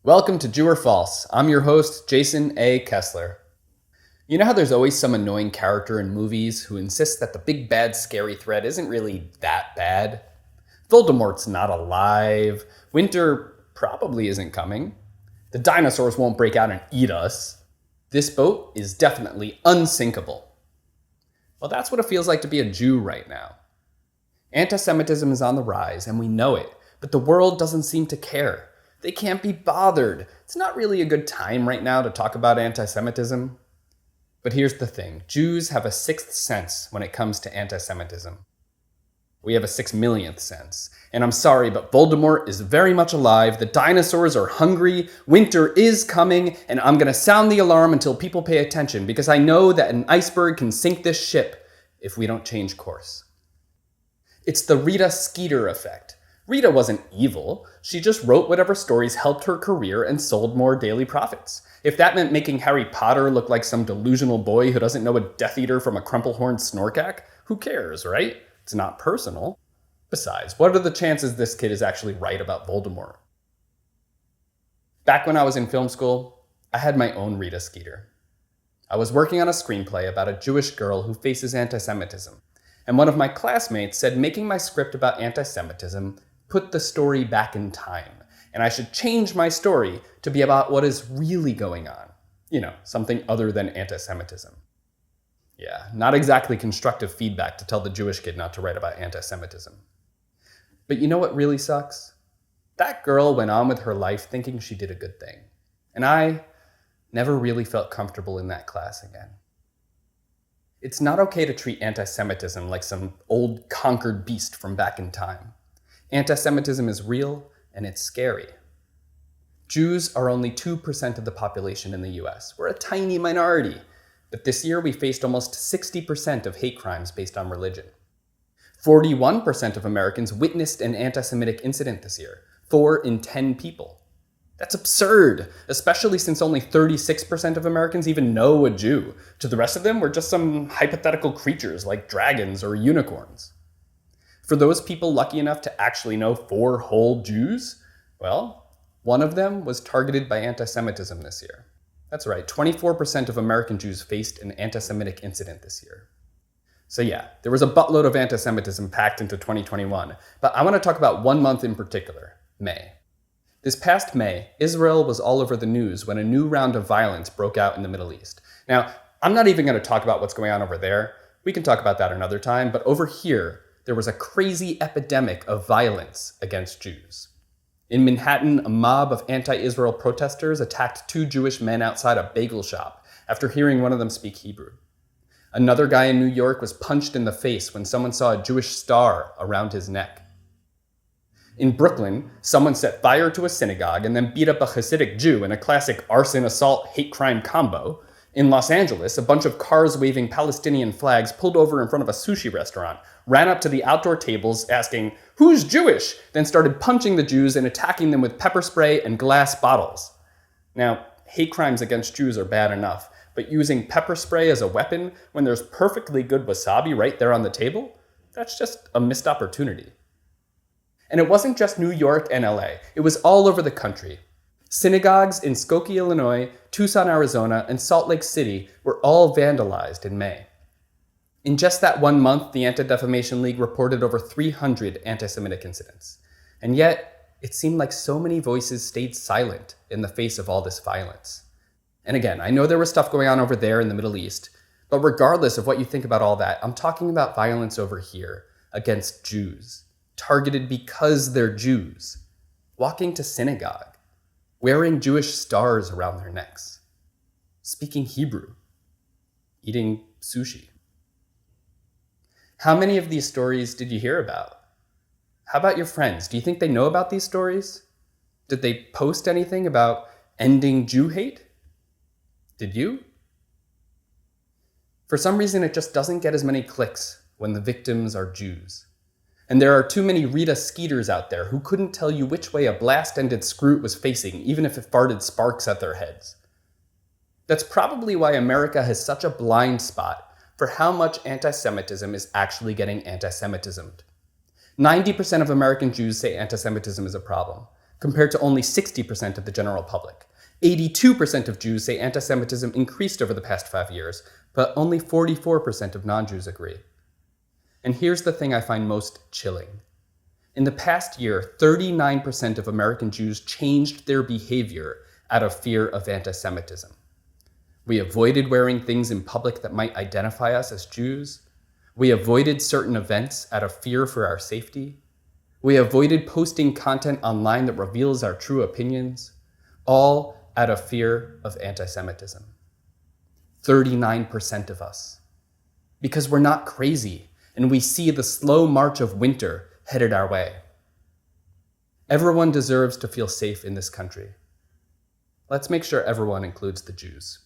Welcome to Jew or False. I'm your host, Jason A. Kessler. You know how there's always some annoying character in movies who insists that the big bad scary threat isn't really that bad? Voldemort's not alive. Winter probably isn't coming. The dinosaurs won't break out and eat us. This boat is definitely unsinkable. Well, that's what it feels like to be a Jew right now. Antisemitism is on the rise, and we know it, but the world doesn't seem to care. They can't be bothered. It's not really a good time right now to talk about anti-Semitism. But here's the thing. Jews have a sixth sense when it comes to anti-Semitism. We have a 6 millionth sense. And I'm sorry, but Voldemort is very much alive. The dinosaurs are hungry. Winter is coming. And I'm going to sound the alarm until people pay attention, because I know that an iceberg can sink this ship if we don't change course. It's the Rita Skeeter effect. Rita wasn't evil. She just wrote whatever stories helped her career and sold more daily profits. If that meant making Harry Potter look like some delusional boy who doesn't know a Death Eater from a crumple-horned Snorkack, who cares, right? It's not personal. Besides, what are the chances this kid is actually right about Voldemort? Back when I was in film school, I had my own Rita Skeeter. I was working on a screenplay about a Jewish girl who faces anti-Semitism, and one of my classmates said making my script about anti-Semitism put the story back in time, and I should change my story to be about what is really going on. You know, something other than anti-Semitism. Yeah, not exactly constructive feedback to tell the Jewish kid not to write about anti-Semitism. But you know what really sucks? That girl went on with her life thinking she did a good thing. And I never really felt comfortable in that class again. It's not okay to treat anti-Semitism like some old conquered beast from back in time. Anti-Semitism is real, and it's scary. Jews are only 2% of the population in the US. We're a tiny minority. But this year we faced almost 60% of hate crimes based on religion. 41% of Americans witnessed an anti-Semitic incident this year. 4 in 10 people. That's absurd, especially since only 36% of Americans even know a Jew. To the rest of them, we're just some hypothetical creatures like dragons or unicorns. For those people lucky enough to actually know 4 whole Jews, well, one of them was targeted by anti-Semitism this year. That's right, 24% of American Jews faced an anti-Semitic incident this year. So yeah, there was a buttload of anti-Semitism packed into 2021, but I want to talk about one month in particular, May. This past May, Israel was all over the news when a new round of violence broke out in the Middle East. Now, I'm not even going to talk about what's going on over there. We can talk about that another time, but over here, there was a crazy epidemic of violence against Jews. In Manhattan, a mob of anti-Israel protesters attacked 2 Jewish men outside a bagel shop after hearing one of them speak Hebrew. Another guy in New York was punched in the face when someone saw a Jewish star around his neck. In Brooklyn, someone set fire to a synagogue and then beat up a Hasidic Jew in a classic arson, assault, hate crime combo. In Los Angeles, a bunch of cars waving Palestinian flags pulled over in front of a sushi restaurant, ran up to the outdoor tables asking, "Who's Jewish?" then started punching the Jews and attacking them with pepper spray and glass bottles. Now, hate crimes against Jews are bad enough, but using pepper spray as a weapon when there's perfectly good wasabi right there on the table? That's just a missed opportunity. And it wasn't just New York and LA, it was all over the country. Synagogues in Skokie, Illinois, Tucson, Arizona, and Salt Lake City were all vandalized in May. In just that 1 month, the Anti-Defamation League reported over 300 anti-Semitic incidents. And yet, it seemed like so many voices stayed silent in the face of all this violence. And again, I know there was stuff going on over there in the Middle East, but regardless of what you think about all that, I'm talking about violence over here against Jews, targeted because they're Jews, walking to synagogue, wearing Jewish stars around their necks, speaking Hebrew, eating sushi. How many of these stories did you hear about? How about your friends? Do you think they know about these stories? Did they post anything about ending Jew hate? Did you? For some reason, it just doesn't get as many clicks when the victims are Jews. And there are too many Rita Skeeters out there who couldn't tell you which way a blast-ended scroot was facing, even if it farted sparks at their heads. That's probably why America has such a blind spot for how much anti-Semitism is actually getting anti-Semitismed. 90% of American Jews say anti-Semitism is a problem. compared to only 60% of the general public. 82% of Jews say anti-Semitism increased over the past 5 years, but only 44% of non-Jews agree. And here's the thing I find most chilling. In the past year, 39% of American Jews changed their behavior out of fear of anti-Semitism. We avoided wearing things in public that might identify us as Jews. We avoided certain events out of fear for our safety. We avoided posting content online that reveals our true opinions, all out of fear of anti-Semitism. 39% of us. Because we're not crazy, and we see the slow march of winter headed our way. Everyone deserves to feel safe in this country. Let's make sure everyone includes the Jews.